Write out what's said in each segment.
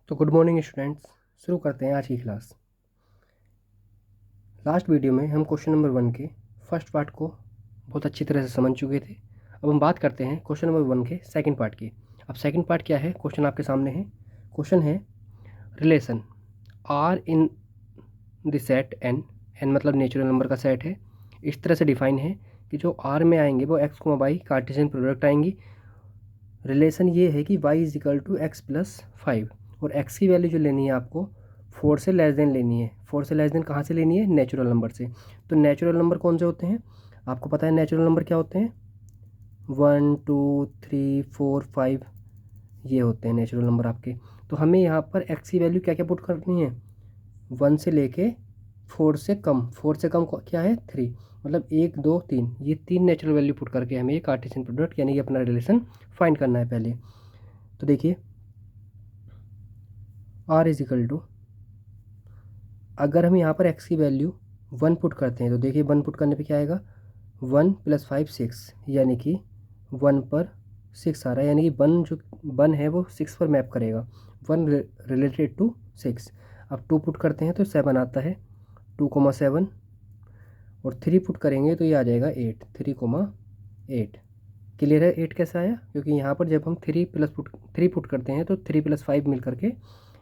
तो good morning students, शुरू करते हैं आज की क्लास। लास्ट वीडियो में हम क्वेश्चन नंबर 1 के फर्स्ट पार्ट को बहुत अच्छी तरह से समझ चुके थे। अब हम बात करते हैं क्वेश्चन नंबर 1 के सेकंड पार्ट की। अब सेकंड पार्ट क्या है, क्वेश्चन आपके सामने है। क्वेश्चन है relation R in the set N. N मतलब नेचुरल नंबर का सेट है। इस तरह से डिफाइन है कि जो आर में आएंगे वो एक्स को वाई कार्टेशियन प्रोडक्ट आएंगी। रिलेशन ये है कि y is equal to x plus 5 और x की वैल्यू जो लेनी है आपको 4 से लेस देन लेनी है। 4 से लेस देन कहाँ से लेनी है? नेचुरल नंबर से। तो नेचुरल नंबर कौन से होते हैं आपको पता है? नेचुरल नंबर क्या होते हैं? 1 2 3 4 5 ये होते हैं नेचुरल नंबर आपके। तो हमें यहाँ पर x की वैल्यू क्या क्या पुट करनी है? 1 से लेके 4 से कम। 4 से कम क्या है? 3। मतलब 1 2 3 ये 3 नेचुरल वैल्यू पुट करके हमें ये कार्टेशियन प्रोडक्ट यानी कि अपना रिलेशन फाइंड करना है पहले। तो देखिए आर इज इक्वल टू, अगर हम यहाँ पर x की वैल्यू 1 पुट करते हैं तो देखिए 1 पुट करने पे क्या आएगा? 1 + 5 6 यानी कि 1 पर 6 आ रहा है, यानी कि 1 जो 1 है वो 6 पर मैप करेगा। 1 रिलेटेड टू 6। अब 2 पुट करते हैं तो 7 आता है, 2,7। और 3 पुट करेंगे तो ये आ जाएगा 8, 3,8। क्लियर है 8 कैसे आया? क्योंकि यहाँ पर जब हम 3 पुट करते हैं तो 3 + 5 मिल करके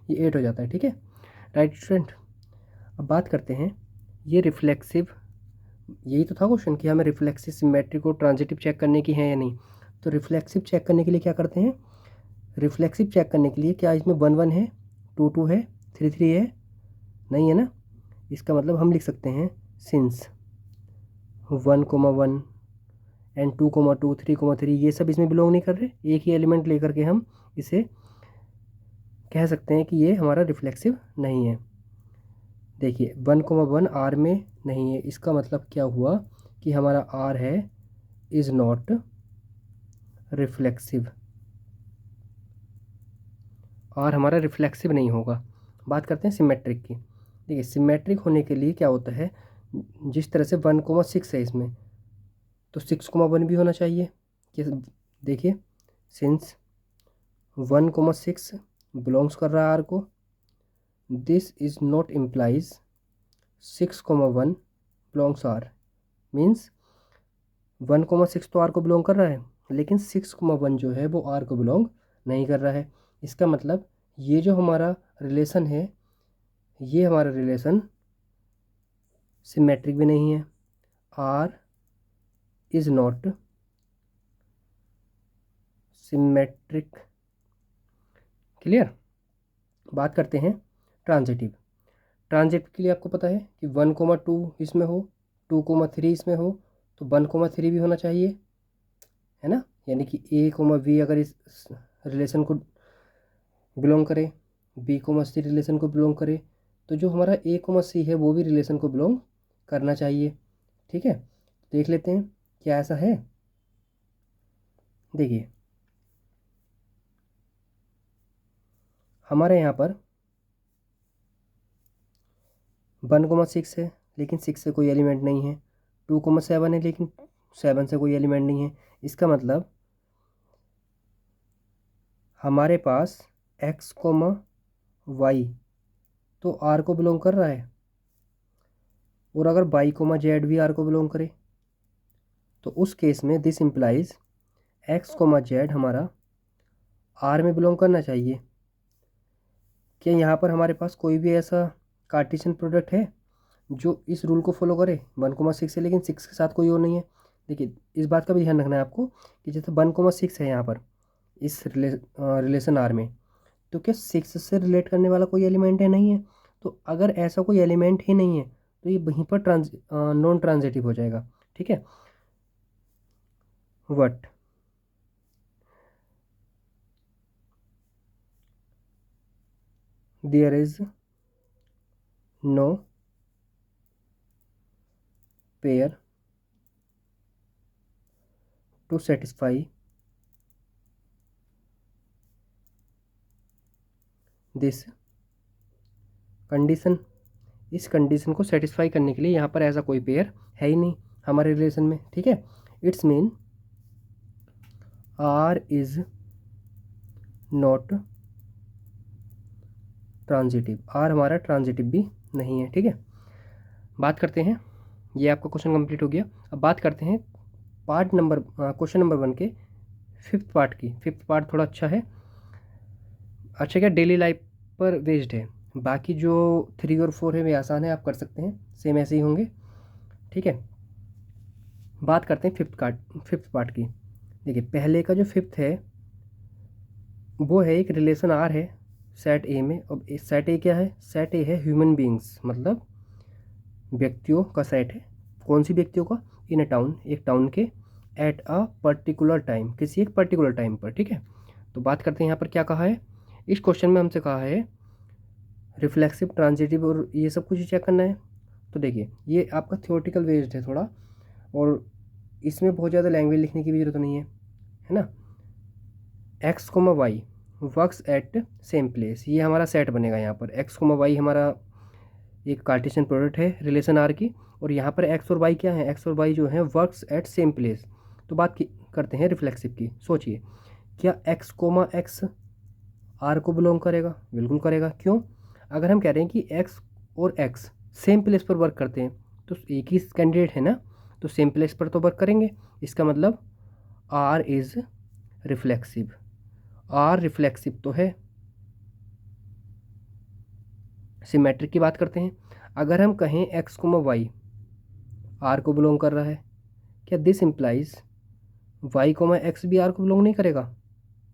ये 8 हो जाता है। ठीक है, राइट स्टूडेंट। अब बात करते हैं ये रिफ्लेक्सिव, यही तो था क्वेश्चन कि हमें रिफ्लेक्सिव सिमेट्रिक और ट्रांजिटिव चेक करने की है या नहीं। तो रिफ्लेक्सिव चेक करने के लिए क्या करते हैं? रिफ्लेक्सिव चेक करने के लिए क्या इसमें 1 1 है, 2 2 है, 3 3 है? नहीं है ना। इसका मतलब हम लिख सकते हैं सिंस 1,1 एंड 2,2 3,3 ये सब इसमें बिलोंग नहीं कर रहे। एक ही एलिमेंट लेकर के हम इसे कह सकते हैं कि ये हमारा रिफ्लेक्सिव नहीं है। देखिए 1,1 आर में नहीं है, इसका मतलब क्या हुआ कि हमारा आर है इज नॉट रिफ्लेक्सिव। आर हमारा रिफ्लेक्सिव नहीं होगा। बात करते हैं सिमेट्रिक की। देखिए सिमेट्रिक होने के लिए क्या होता है, जिस तरह से 1,6 है इसमें तो 6,1 भी होना चाहिए। कि देखिए सिंस 1,6 बिलोंग्स कर रहा है आर को, this is not implies 6,1 belongs R. Means 1,6 तो आर को बिलोंग कर रहा है, लेकिन 6,1 जो है वो आर को बिलोंग नहीं कर रहा है। इसका मतलब ये जो हमारा रिलेशन है, ये हमारा रिलेशन सिमेट्रिक भी नहीं है। R is not symmetric. Clear. बात करते हैं ट्रांजिटिव। ट्रांजिटिव के लिए आपको पता है कि 1,2 इसमें हो, 2,3 इसमें हो तो 1,3 भी होना चाहिए, है ना। यानी कि A, B अगर इस रिलेशन को बिलोंग करे, B, C रिलेशन को बिलोंग करे, तो जो हमारा A, C है वो भी रिलेशन को बिलोंग करना चाहिए। ठीक है, देख लेते हैं क्या ऐसा है। देखिए हमारे यहाँ पर 1,6 है लेकिन 6 से कोई एलिमेंट नहीं है, 2,7 है लेकिन 7 से कोई एलिमेंट नहीं है। इसका मतलब हमारे पास x, y तो r को बिलोंग कर रहा है, और अगर y, z भी r को बिलोंग करे तो उस केस में दिस इम्प्लाइज x, z हमारा r में बिलोंग करना चाहिए। क्या यहाँ पर हमारे पास कोई भी ऐसा कार्टेशियन प्रोडक्ट है जो इस रूल को फॉलो करे? 1,6 है लेकिन 6 के साथ कोई और नहीं है। देखिए इस बात का भी ध्यान रखना है आपको कि जैसे 1,6 है यहाँ पर इस रिलेशन आर में, तो क्या 6 से रिलेट करने वाला कोई एलिमेंट है? नहीं है। तो अगर ऐसा कोई एलिमेंट ही नहीं है तो ये वहीं पर नॉन ट्रांजिटिव हो जाएगा। ठीक है, what there is no pair to satisfy this condition. इस कंडीशन को सेटिस्फाई करने के लिए यहाँ पर ऐसा कोई पेयर है ही नहीं हमारे रिलेशन में। ठीक है, it's mean R is not transitive, R हमारा ट्रांजिटिव भी नहीं है। ठीक है, बात करते हैं, ये आपका क्वेश्चन कंप्लीट हो गया। अब बात करते हैं क्वेश्चन नंबर 1 के फिफ्थ पार्ट की। फिफ्थ पार्ट थोड़ा अच्छा है, अच्छा क्या डेली लाइफ पर बेस्ड है। बाकी जो 3 और 4 है वे आसान है, आप कर सकते हैं, सेम ऐसे ही होंगे। ठीक है, बात करते हैं फिफ्थ पार्ट की। देखिए पहले का जो फिफ्थ है वो है एक रिलेशन आर है सेट ए में। अब सेट ए क्या है? सेट ए है ह्यूमन बींग्स, मतलब व्यक्तियों का सेट है। कौन सी व्यक्तियों का? इन अ टाउन, एक टाउन के, एट अ पर्टिकुलर टाइम, किसी एक पर्टिकुलर टाइम पर। ठीक है, तो बात करते हैं यहाँ पर क्या कहा है। इस क्वेश्चन में हमसे कहा है रिफ्लेक्सिव, ट्रांजिटिव और ये सब कुछ चेक करना है। तो देखिए ये आपका थ्योरेटिकल बेस्ड है थोड़ा, और इसमें बहुत ज़्यादा लैंग्वेज लिखने की भी जरूरत नहीं है ना। X comma y works at same place, ये हमारा सेट बनेगा यहाँ पर। एक्स कोमा वाई हमारा एक कार्टेशियन प्रोडक्ट है रिलेशन आर की, और यहाँ पर एक्स और वाई क्या है? एक्स और वाई जो है वर्क्स एट सेम प्लेस। तो करते हैं रिफ्लेक्सिव की। सोचिए, क्या एक्स कोमा एक्स आर को बिलोंग करेगा? बिल्कुल करेगा। क्यों? अगर हम कह रहे हैं कि एक्स और एक्स सेम प्लेस पर वर्क करते हैं तो एक ही कैंडिडेट है ना, तो सेम प्लेस पर तो वर्क करेंगे। इसका मतलब R is reflexive. R reflexive तो है। सिमेट्रिक की बात करते हैं। अगर हम कहें एक्स कोमा वाई आर को बिलोंग कर रहा है, क्या this implies y comma x भी आर को बिलोंग नहीं करेगा?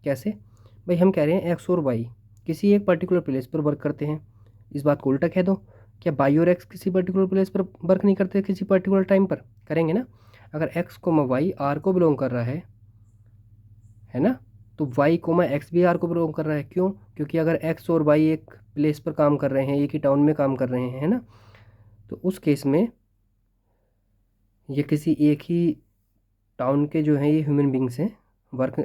कैसे भाई? हम कह रहे हैं एक्स और वाई किसी एक पर्टिकुलर प्लेस पर वर्क करते हैं, इस बात को उल्टा कह दो। क्या वाई और एक्स किसी पर्टिकुलर प्लेस पर वर्क नहीं करते? किसी पर्टिकुलर टाइम पर करेंगे ना। अगर एक्स कोमा वाई आर को बिलोंग कर रहा है ना, तो वाई कोमा एक्स भी आर को बिलोंग कर रहा है। क्यों? क्योंकि अगर एक्स और वाई एक प्लेस पर काम कर रहे हैं, एक ही टाउन में काम कर रहे हैं, है ना, तो उस केस में ये किसी एक ही टाउन के जो हैं ये ह्यूमन बींग्स हैं, work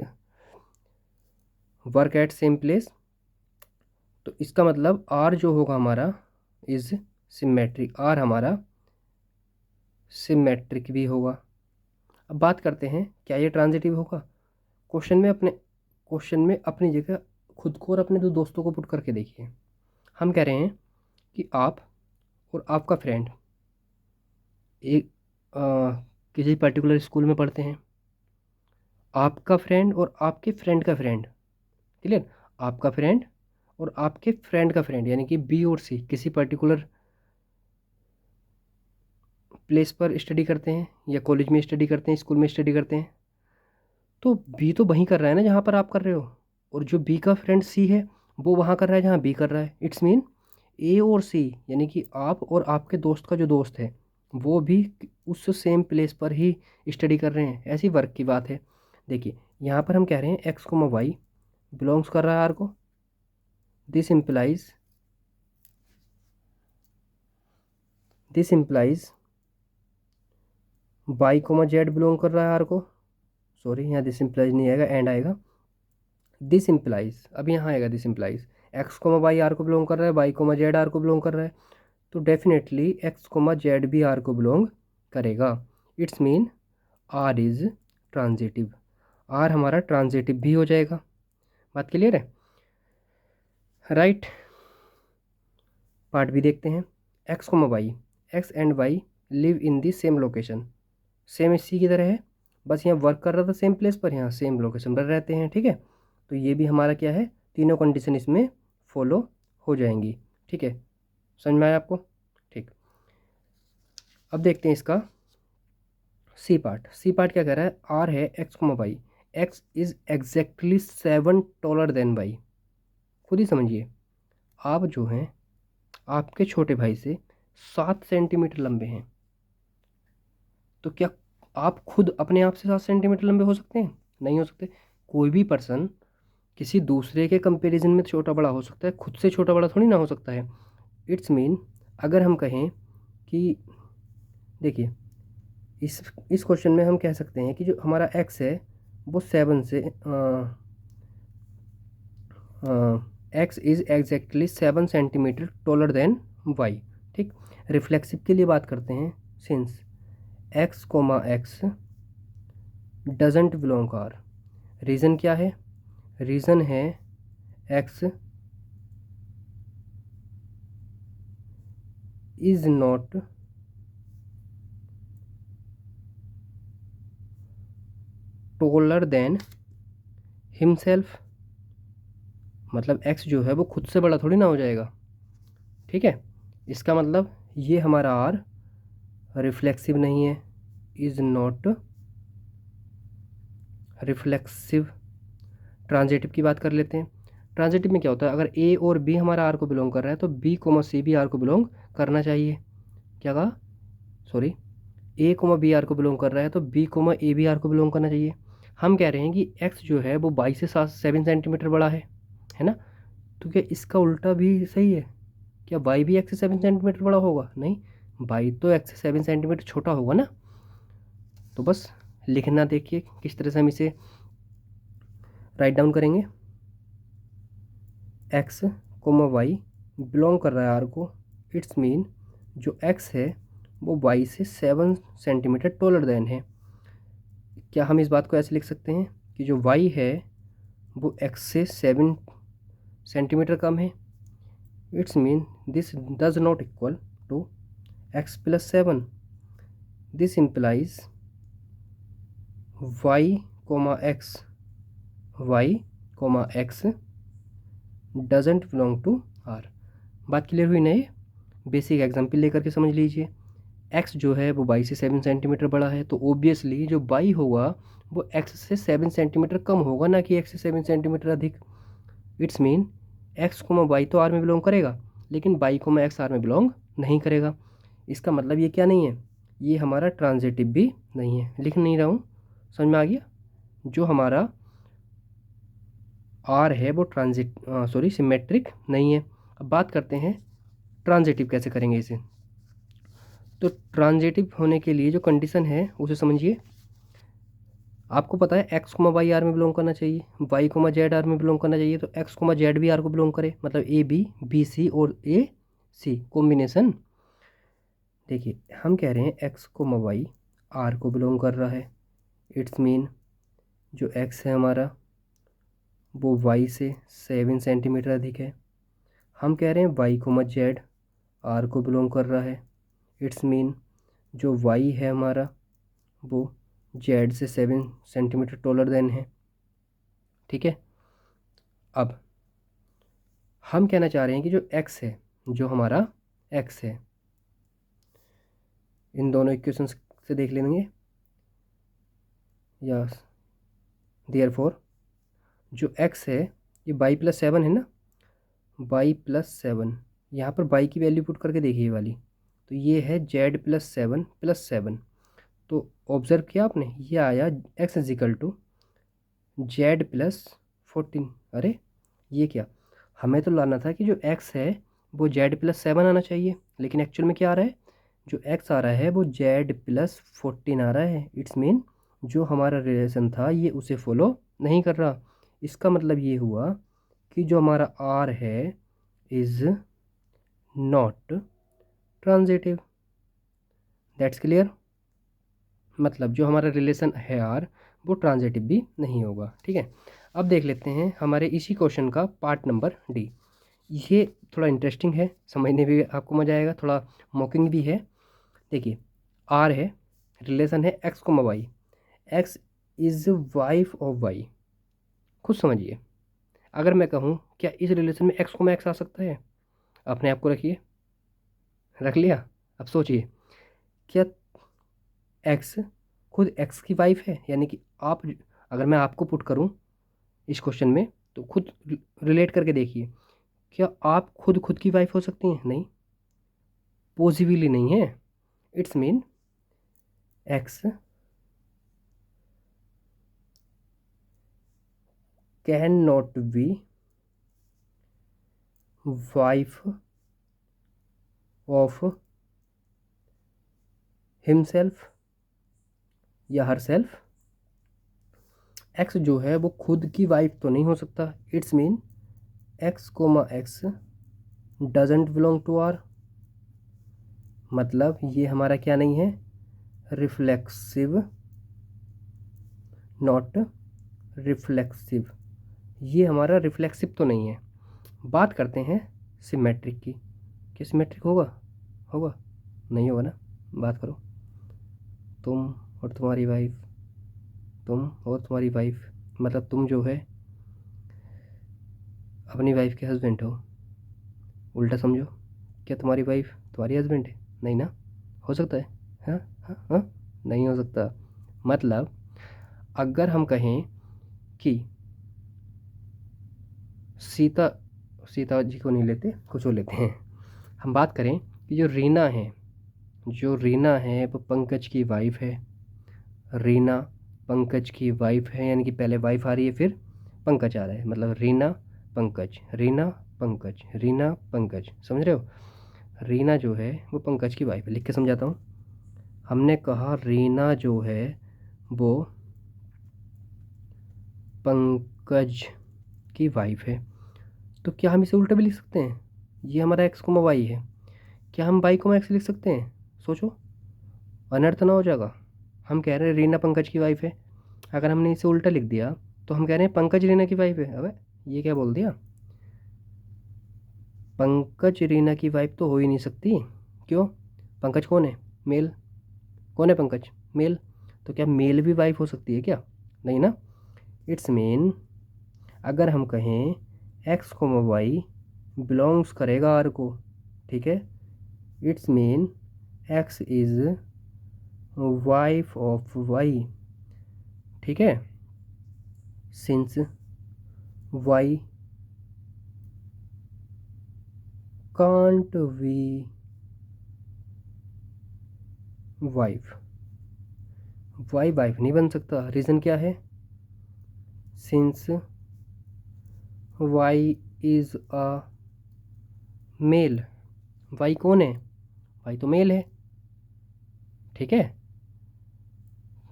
work at same place. तो इसका मतलब आर जो होगा हमारा इज सिमेट्रिक, आर हमारा सिमेट्रिक भी होगा। अब बात करते हैं क्या ये ट्रांजिटिव होगा। क्वेश्चन में अपनी जगह खुद को और अपने दो दोस्तों को पुट करके देखिए। हम कह रहे हैं कि आप और आपका फ्रेंड एक किसी पर्टिकुलर स्कूल में पढ़ते हैं। आपका फ्रेंड और आपके फ्रेंड का फ्रेंड, क्लियर, आपका फ्रेंड और आपके फ्रेंड का फ्रेंड यानी कि बी और सी किसी पर्टिकुलर प्लेस पर स्टडी करते हैं, या कॉलेज में स्टडी करते हैं, स्कूल में स्टडी करते हैं। तो बी तो वहीं कर रहा है ना जहाँ पर आप कर रहे हो, और जो बी का फ्रेंड सी है वो वहाँ कर रहा है जहाँ बी कर रहा है। इट्स मीन ए और सी यानी कि आप और आपके दोस्त का जो दोस्त है वो भी उस सेम प्लेस पर ही स्टडी कर रहे हैं, ऐसी वर्क की बात है। देखिए यहाँ पर हम कह रहे हैं एक्स कोमा वाई बिलोंग्स कर रहा है आर को। This implies y comma z belong कर रहा है आर को। सॉरी, यहाँ दिस इम्प्लाइज नहीं आएगा, एंड आएगा। दिस इम्प्लाइज, अब यहाँ आएगा this implies x comma y R को बिलोंग कर रहा है, वाई कोमा जेड आर को बिलोंग कर रहा है, तो डेफिनेटली एक्स कोमा जेड भी आर को बिलोंग करेगा। It's mean R is transitive, R हमारा ट्रांजिटिव भी हो जाएगा। बात क्लियर है? राइट, पार्ट भी देखते हैं। X comma y, x and y live in the same location, same इसी की तरह है, बस यहाँ वर्क कर रहा था सेम प्लेस पर, यहाँ सेम लोकेशन पर रहते हैं। ठीक है, तो ये भी हमारा क्या है, तीनों कंडीशन इसमें फॉलो हो जाएंगी। ठीक है, समझ में आया आपको? ठीक, अब देखते हैं इसका सी पार्ट। सी पार्ट क्या कह रहा है? आर है x comma y, x is exactly 7 taller than y. खुद ही समझिए, आप जो हैं आपके छोटे भाई से 7 सेंटीमीटर लंबे हैं, तो क्या आप खुद अपने आप से 7 सेंटीमीटर लंबे हो सकते हैं? नहीं हो सकते। कोई भी पर्सन किसी दूसरे के कंपैरिजन में छोटा बड़ा हो सकता है, खुद से छोटा बड़ा थोड़ी ना हो सकता है। इट्स मीन अगर हम कहें कि देखिए इस क्वेश्चन में हम कह सकते हैं कि जो हमारा एक्स है वो 7 से X is exactly 7 centimetre taller than Y. ठीक, रिफ्लेक्सिव के लिए बात करते हैं। Since X comma x doesn't belong R, reason क्या है? रीज़न है X is not taller than himself, मतलब एक्स जो है वो खुद से बड़ा थोड़ी ना हो जाएगा, ठीक है। इसका मतलब ये हमारा आर रिफ्लेक्सिव नहीं है, इज नॉट रिफ्लेक्सिव। ट्रांजिटिव की बात कर लेते हैं। ट्रांजिटिव में क्या होता है, अगर ए और बी हमारा आर को बिलोंग कर रहा है तो बी कोमा सी भी आर को बिलोंग करना चाहिए। क्या कहा, sorry, a comma b R को बिलोंग कर रहा है तो बी कोमा ए भी आर को बिलोंग करना चाहिए। हम कह रहे हैं कि एक्स जो है वो 22 से 7 सेंटीमीटर बड़ा है ना। तो क्या इसका उल्टा भी सही है, क्या वाई भी एक्स से 7 सेंटीमीटर बड़ा होगा? नहीं, वाई तो एक्स से 7 सेंटीमीटर छोटा होगा ना। तो बस लिखना देखिए किस तरह से हम इसे राइट डाउन करेंगे। एक्स कोमा वाई बिलोंग कर रहा है आर को, इट्स मीन जो एक्स है वो वाई से 7 सेंटीमीटर टोलर देन है। क्या हम इस बात को ऐसे लिख सकते हैं कि जो वाई है वो एक्स से 7 सेंटीमीटर कम है, it's mean this does not equal to x plus 7। This implies y comma x doesn't belong to R. बात क्लियर हुई ना? ये बेसिक एग्जाम्पल लेकर के समझ लीजिए। एक्स जो है वो वाई से 7 सेंटीमीटर बड़ा है तो ओबियसली जो वाई होगा वो एक्स से 7 सेंटीमीटर कम होगा, ना कि एक्स से 7 सेंटीमीटर अधिक। It's mean x comma y तो आर में बिलोंग करेगा लेकिन वाई कोमा एक्स आर में बिलोंग नहीं करेगा। इसका मतलब ये क्या नहीं है, ये हमारा ट्रांजिटिव भी नहीं है। लिख नहीं रहा हूँ, समझ में आ गया? जो हमारा आर है वो सिमेट्रिक नहीं है। अब बात करते हैं ट्रांजिटिव कैसे करेंगे इसे। तो ट्रांजिटिव होने के लिए जो कंडीशन है उसे समझिए। आपको पता है एक्स कोमा वाई आर में बिलोंग करना चाहिए, वाई कोमा जेड आर में बिलोंग करना चाहिए, तो एक्स कोमा जेड भी आर को बिलोंग करे, मतलब ए बी, बी सी और ए सी कॉम्बिनेशन। देखिए हम कह रहे हैं एक्स कोमा वाई आर को बिलोंग कर रहा है, इट्स मीन जो एक्स है हमारा वो वाई से 7 सेंटीमीटर अधिक है। हम कह रहे हैं वाई कोमा जेड आर को बिलोंग कर रहा है, इट्स मीन जो वाई है हमारा वो जेड से 7 सेंटीमीटर टॉलर देन है, ठीक है। अब हम कहना चाह रहे हैं कि जो एक्स है, जो हमारा एक्स है, इन दोनों इक्वेशंस से देख लेंगे। यस, देयरफॉर जो एक्स है ये वाई प्लस 7 है ना, वाई प्लस 7, यहाँ पर वाई की वैल्यू पुट करके देखिए वाली, तो ये है जेड प्लस 7। तो ऑब्जर्व किया आपने, ये आया x is equal to z plus 14। अरे ये क्या, हमें तो लाना था कि जो एक्स है वो जेड प्लस 7 आना चाहिए, लेकिन एक्चुअल में क्या आ रहा है, जो एक्स आ रहा है वो जेड प्लस 14 आ रहा है। इट्स मीन जो हमारा रिलेशन था ये उसे फॉलो नहीं कर रहा। इसका मतलब ये हुआ कि जो हमारा आर है is not transitive. That's clear. मतलब जो हमारा रिलेशन है आर वो ट्रांजिटिव भी नहीं होगा, ठीक है। अब देख लेते हैं हमारे इसी क्वेश्चन का पार्ट नंबर डी। ये थोड़ा इंटरेस्टिंग है, समझने भी आपको मज़ा आएगा, थोड़ा मॉकिंग भी है। देखिए आर है, रिलेशन है x comma y, x is wife of y. खुद समझिए, अगर मैं कहूँ क्या इस रिलेशन में एक्स कोमा एक्स आ सकता है, अपने आप को रखिए, रख लिया। अब सोचिए क्या एक्स खुद एक्स की वाइफ है, यानी कि आप, अगर मैं आपको पुट करूं इस क्वेश्चन में तो खुद रिलेट करके देखिए, क्या आप खुद खुद की वाइफ हो सकती हैं? नहीं, पॉसिबली नहीं है। It's mean x can not be wife of himself या हर सेल्फ। एक्स जो है वो खुद की वाइफ तो नहीं हो सकता। It's mean x comma x doesn't belong to R, मतलब ये हमारा क्या नहीं है, रिफ्लेक्सिव, नॉट रिफ्लेक्सिव। ये हमारा रिफ्लेक्सिव तो नहीं है। बात करते हैं सिमेट्रिक की, क्या सिमेट्रिक होगा? होगा? नहीं होगा ना। बात करो, तुम और तुम्हारी वाइफ, तुम और तुम्हारी वाइफ, मतलब तुम जो है अपनी वाइफ के हस्बैंड हो। उल्टा समझो, क्या तुम्हारी वाइफ तुम्हारी हस्बैंड है? नहीं ना। हो सकता है? हाँ हाँ हाँ, नहीं हो सकता। मतलब अगर हम कहें कि सीता, सीता जी को नहीं लेते, कुछ और लेते हैं। हम बात करें कि जो रीना है, जो रीना है वो पंकज की वाइफ है। रीना पंकज की वाइफ है, यानी कि पहले वाइफ आ रही है फिर पंकज आ रहा है, मतलब रीना पंकज, रीना पंकज, रीना पंकज, समझ रहे हो? रीना जो है वो पंकज की वाइफ है। लिख के समझाता हूँ। हमने कहा रीना जो है वो पंकज की वाइफ है, तो क्या हम इसे उल्टा भी लिख सकते हैं? ये हमारा एक्स कोमा वाई है, क्या हम वाई कोमा एक्स लिख सकते हैं? सोचो, अनर्थ ना हो जाएगा। हम कह रहे हैं रीना पंकज की वाइफ है, अगर हमने इसे उल्टा लिख दिया तो हम कह रहे हैं पंकज रीना की वाइफ है। अबे ये क्या बोल दिया? पंकज रीना की वाइफ तो हो ही नहीं सकती। क्यों? पंकज कौन है? मेल। कौन है पंकज? मेल। तो क्या मेल भी वाइफ हो सकती है क्या? नहीं ना। इट्स मीन, अगर हम कहें एक्स कोमा वाई बिलोंग्स करेगा आर को, ठीक है, it's mean x is wife of y, ठीक है, since y can't be wife. Y wife नहीं बन सकता। रीज़न क्या है? Since y is a male. Y कौन है? वाई तो मेल है, ठीक है।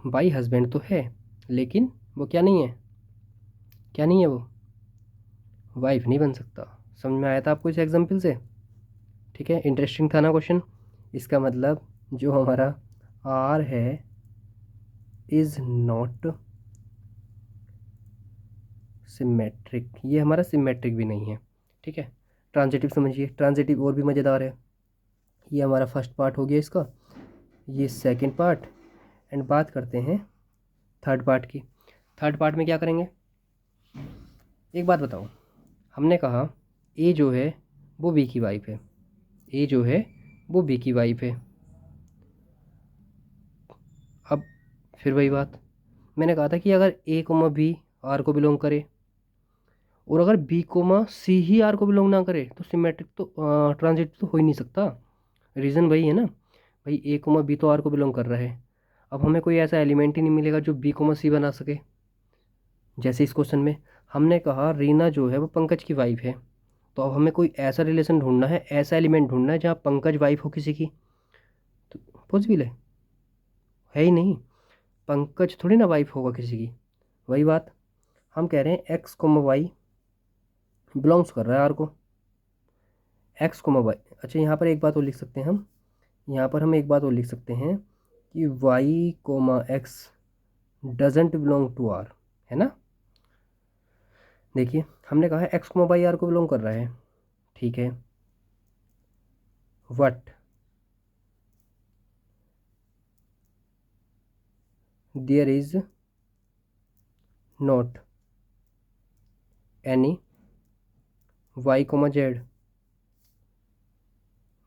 वाई हस्बैंड तो है, लेकिन वो क्या नहीं है? क्या नहीं है वो? वाइफ नहीं बन सकता। समझ में आया था आपको इस एग्जाम्पल से? ठीक है, इंटरेस्टिंग था ना क्वेश्चन। इसका मतलब जो हमारा आर है इज़ नॉट सिमेट्रिक, ये हमारा सिमेट्रिक भी नहीं है, ठीक है। ट्रांजिटिव समझिए, ट्रांजिटिव और भी मज़ेदार है। ये हमारा फर्स्ट पार्ट हो गया इसका, ये सेकंड पार्ट। एंड बात करते हैं थर्ड पार्ट की। थर्ड पार्ट में क्या करेंगे? एक बात बताओ, हमने कहा ए जो है वो बी की वाइफ है, ए जो है वो बी की वाइफ है। अब फिर वही बात, मैंने कहा था कि अगर ए कोमा बी आर को बिलोंग करे, और अगर बी कोमा सी ही आर को बिलोंग ना करे, तो सिमेट्रिक तो ट्रांजिटिव तो हो ही नहीं सकता। रीज़न वही है ना, भाई ए कोमा बी तो आर को बिलोंग कर रहा है। अब हमें कोई ऐसा एलिमेंट ही नहीं मिलेगा जो बी कोमा सी बना सके। जैसे इस क्वेश्चन में हमने कहा रीना जो है वो पंकज की वाइफ है, तो अब हमें कोई ऐसा रिलेशन ढूंढना है, ऐसा एलिमेंट ढूंढना है जहाँ पंकज वाइफ हो किसी की। तो पॉसिबल है ही नहीं, पंकज थोड़ी ना वाइफ होगा किसी की। वही बात, हम कह रहे हैं एक्स कोमा वाई बिलोंग्स कर रहा है आर को। एक्स कोमा वाई, अच्छा यहाँ पर एक बात और लिख सकते हैं हम, यहाँ पर हम एक बात और लिख सकते हैं कि y comma x doesn't belong to R, है ना। देखिए हमने कहा है एक्स कोमा वाई आर को बिलोंग कर रहा है, ठीक है, what there is not any y comma z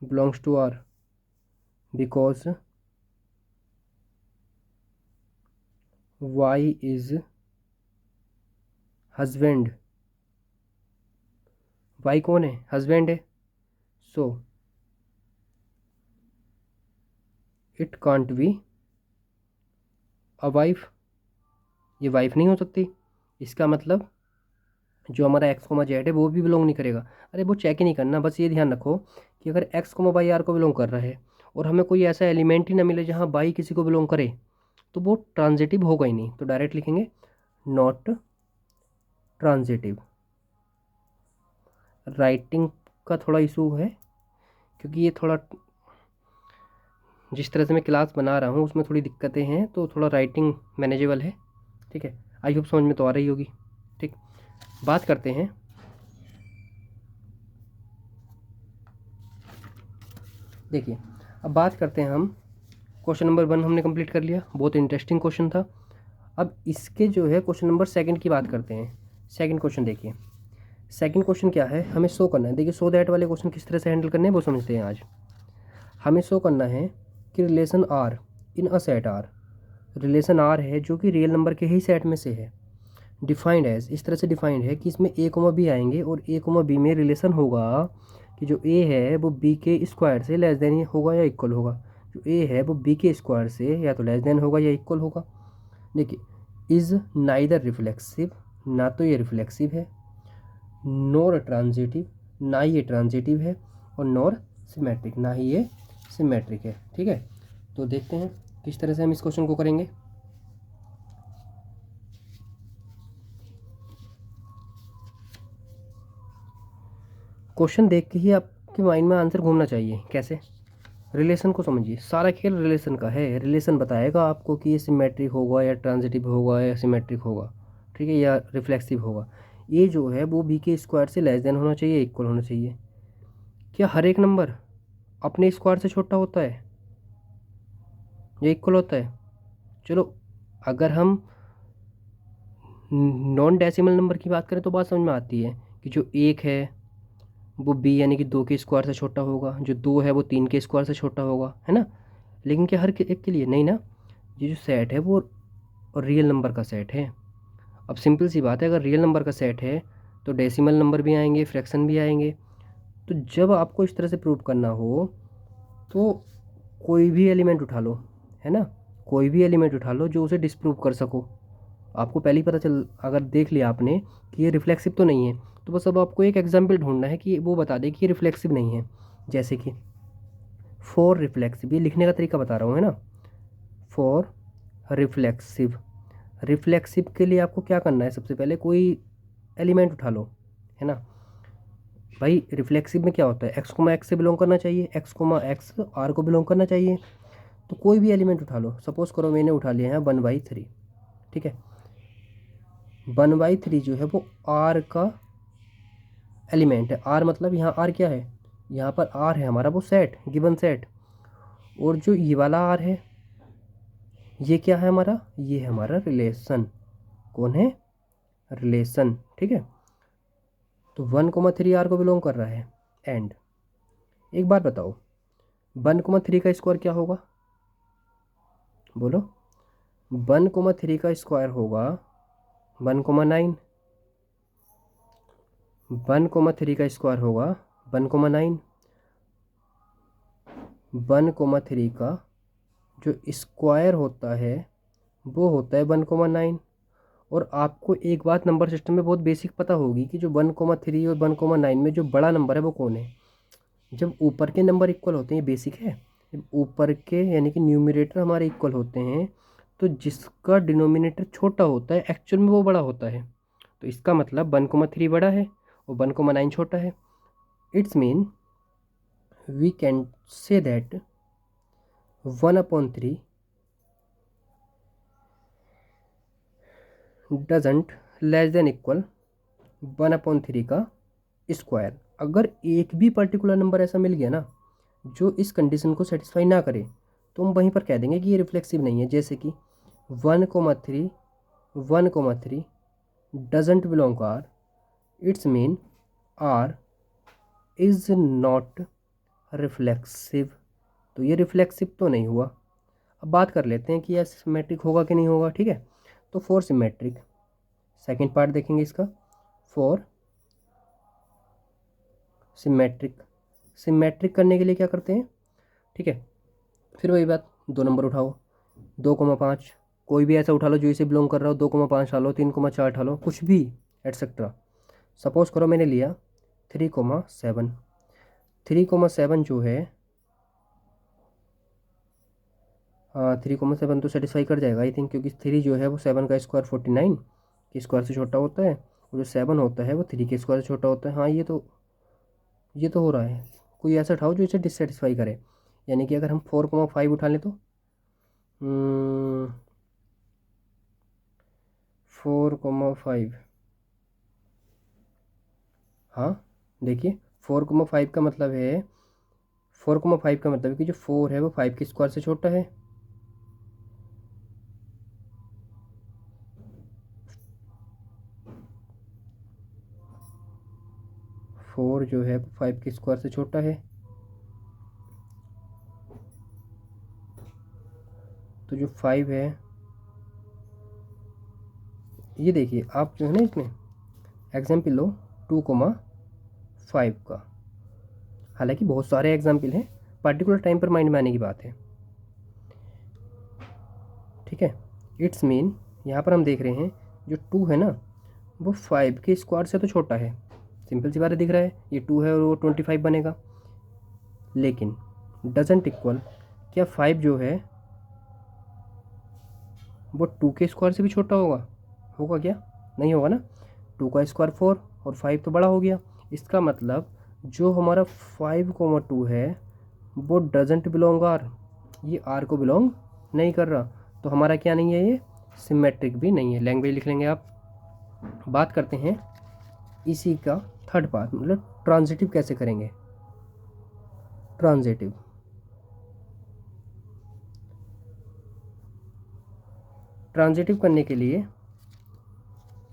belongs to R because y is husband. Y कौन है? हस्बैंड है। So it can't be a wife, ये वाइफ नहीं हो सकती। इसका मतलब जो हमारा एक्स कोमा जेड है वो भी बिलोंग नहीं करेगा। अरे वो चेक ही नहीं करना, बस ये ध्यान रखो कि अगर एक्स कोमा बाई आर को बिलोंग कर रहा है और हमें कोई ऐसा एलिमेंट ही ना मिले जहाँ बाई किसी को बिलोंग करे, तो वो ट्रांजिटिव होगा ही नहीं। तो डायरेक्ट लिखेंगे नॉट ट्रांजिटिव। राइटिंग का थोड़ा इशू है, क्योंकि ये थोड़ा जिस तरह से मैं क्लास बना रहा हूँ उसमें थोड़ी दिक्कतें हैं, तो थोड़ा राइटिंग मैनेजेबल है, ठीक है। आई होप समझ में तो आ रही होगी। ठीक, बात करते हैं देखिए अब बात करते हैं हम, क्वेश्चन नंबर 1 हमने कंप्लीट कर लिया, बहुत इंटरेस्टिंग क्वेश्चन था। अब इसके जो है क्वेश्चन नंबर 2 की बात करते हैं। सेकंड क्वेश्चन देखिए, सेकंड क्वेश्चन क्या है, हमें शो करना है। देखिए सो दैट वाले क्वेश्चन किस तरह से हैंडल करने हैं वो समझते हैं आज। हमें शो करना है कि relation R in a set R, relation R है जो कि रियल नंबर के ही सेट में से है, डिफाइंड एज, इस तरह से डिफाइंड है कि इसमें ए कोमा बी आएंगे और ए कोमा बी में रिलेशन होगा कि जो ए है वो बी के स्क्वायर से लेस देन होगा या इक्वल होगा, जो ए है वो बी के स्क्वायर से या तो लेस देन होगा या इक्वल होगा। देखिए इज़ नाइदर रिफ्लेक्सिव, ना तो ये रिफ्लेक्सिव है, नॉर ट्रांजिटिव, ना ही ये ट्रांजिटिव है, और नॉर सिमेट्रिक, ना ही ये सिमेट्रिक है। ठीक है, तो देखते हैं किस तरह से हम इस क्वेश्चन को करेंगे। क्वेश्चन देख के ही आपके माइंड में आंसर घूमना चाहिए। कैसे? रिलेशन को समझिए, सारा खेल रिलेशन का है। रिलेशन बताएगा आपको कि ये सिमेट्रिक होगा या ट्रांजिटिव होगा या सिमेट्रिक होगा, ठीक है, या रिफ्लेक्सिव होगा। ये जो है वो बी के स्क्वायर से लेस देन होना चाहिए, इक्वल होना चाहिए। क्या हर एक नंबर अपने स्क्वायर से छोटा होता है या इक्वल होता है? चलो अगर हम नॉन डेसिमल नंबर की बात करें तो बात समझ में आती है कि जो एक है वो बी यानी कि 2 के स्क्वायर से छोटा होगा, जो 2 है वो 3 के स्क्वायर से छोटा होगा, है ना। लेकिन क्या हर एक के लिए नहीं ना, ये जो सेट है वो रियल नंबर का सेट है। अब सिंपल सी बात है, अगर रियल नंबर का सेट है तो डेसिमल नंबर भी आएंगे, फ्रैक्शन भी आएंगे। तो जब आपको इस तरह से प्रूव करना हो तो कोई भी एलिमेंट उठा लो, है ना, कोई भी एलिमेंट उठा लो जो उसे डिस्प्रूव कर सको। आपको पहले ही पता चल, अगर देख लिया आपने कि ये रिफ्लेक्सिव तो नहीं है, तो बस अब आपको एक एग्जाम्पल ढूंढना है कि वो बता दे कि ये रिफ्लेक्सिव नहीं है। जैसे कि फॉर रिफ्लेक्सिव, ये लिखने का तरीका बता रहा हूँ, है ना। फॉर रिफ्लेक्सिव, रिफ्लेक्सिव के लिए आपको क्या करना है, सबसे पहले कोई एलिमेंट उठा लो, है ना। भाई रिफ्लेक्सिव में क्या होता है, एक्स कोमा एक्स से बिलोंग करना चाहिए, एक्स कोमा एक्स आर को बिलोंग करना चाहिए। तो कोई भी एलिमेंट उठा लो, सपोज करो मैंने उठा लिया है 1/3, ठीक है। 1/3 जो है वो आर का एलिमेंट है। आर मतलब यहाँ आर क्या है, यहाँ पर आर है हमारा वो सेट, गिवन सेट। और जो ये वाला आर है ये क्या है हमारा, ये है हमारा रिलेशन। कौन है, रिलेशन, ठीक है। तो 1,3 आर को बिलोंग कर रहा है। एंड एक बात बताओ, 1,3 का स्क्वायर क्या होगा, बोलो। 1,3 का स्क्वायर होगा 1,9। 1,3 का स्क्वायर होगा 1,9। 1,3 का जो स्क्वायर होता है वो होता है 1,9। और आपको एक बात नंबर सिस्टम में बहुत बेसिक पता होगी कि जो 1,3 और 1,9 में जो बड़ा नंबर है वो कौन है। जब ऊपर के नंबर इक्वल होते हैं, ये बेसिक है, जब ऊपर के यानी कि न्यूमरेटर हमारे इक्वल होते हैं तो जिसका डिनोमिनेटर छोटा होता है एक्चुअल में वो बड़ा होता है। तो इसका मतलब 1,3 बड़ा है और 1,9 छोटा है। It's mean we can say that 1/3 doesn't less than equal 1/3 का स्क्वायर। अगर एक भी पर्टिकुलर नंबर ऐसा मिल गया ना जो इस कंडीशन को सेटिस्फाई ना करे तो हम वहीं पर कह देंगे कि ये रिफ्लेक्सिव नहीं है। जैसे कि 1,3 1,3 doesn't belong R, it's mean R is not reflexive. तो ये रिफ्लेक्सिव तो नहीं हुआ। अब बात कर लेते हैं कि यह सिमेट्रिक होगा कि नहीं होगा, ठीक है। तो फॉर सिमेट्रिक, सेकेंड पार्ट देखेंगे इसका। फॉर सिमेट्रिक, सिमेट्रिक करने के लिए क्या करते हैं, ठीक है, फिर वही बात, 2 नंबर उठाओ, 2,5, कोई भी ऐसा उठा लो जो इसे बिलोंग कर रहा हो, 2,5 उठा लो, 3,4 उठा लो, कुछ भी एटसेट्रा। सपोज करो मैंने लिया 3,7। 3,7 जो है, हाँ 3,7 तो सेटिस्फाई कर जाएगा आई थिंक, क्योंकि 3 जो है वो 7 का स्क्वायर 49 के स्क्वायर से छोटा होता है, और जो 7 होता है वो 3 के स्क्वायर से छोटा होता है। हाँ ये तो हो रहा है। कोई ऐसा उठाओ जो इसे डिससेटिस्फाई करे, यानी कि अगर हम 4,5 उठा लें तो 4,5, हाँ देखिए 4,5 का मतलब है 4,5 का मतलब है कि जो 4 है वो 5 के स्क्वायर से छोटा है। फोर जो है वो 5 के स्क्वायर से छोटा है। तो जो 5 है, ये देखिए आप जो है ना इसमें एग्जाम्पल लो 2,5 का। हालांकि बहुत सारे एग्जाम्पल हैं, पर्टिकुलर टाइम पर माइंड में आने की बात है। ठीक है, इट्स मीन यहाँ पर हम देख रहे हैं जो 2 है ना वो 5 के स्क्वायर से तो छोटा है। सिंपल सी बात है, दिख रहा है ये 2 है और वो 25 बनेगा। लेकिन डजेंट इक्वल, क्या 5 जो है वो 2 के स्क्वायर से भी छोटा होगा? होगा क्या? नहीं होगा ना। 2 का स्क्वायर 4 और 5 तो बड़ा हो गया। इसका मतलब जो हमारा 5,2 है वो डजेंट बिलोंग आर, ये आर को बिलोंग नहीं कर रहा। तो हमारा क्या नहीं है, ये सिमेट्रिक भी नहीं है। लैंग्वेज लिख लेंगे आप। बात करते हैं इसी का थर्ड पार्ट, मतलब ट्रांजिटिव कैसे करेंगे। ट्रांजिटिव, ट्रांजिटिव करने के लिए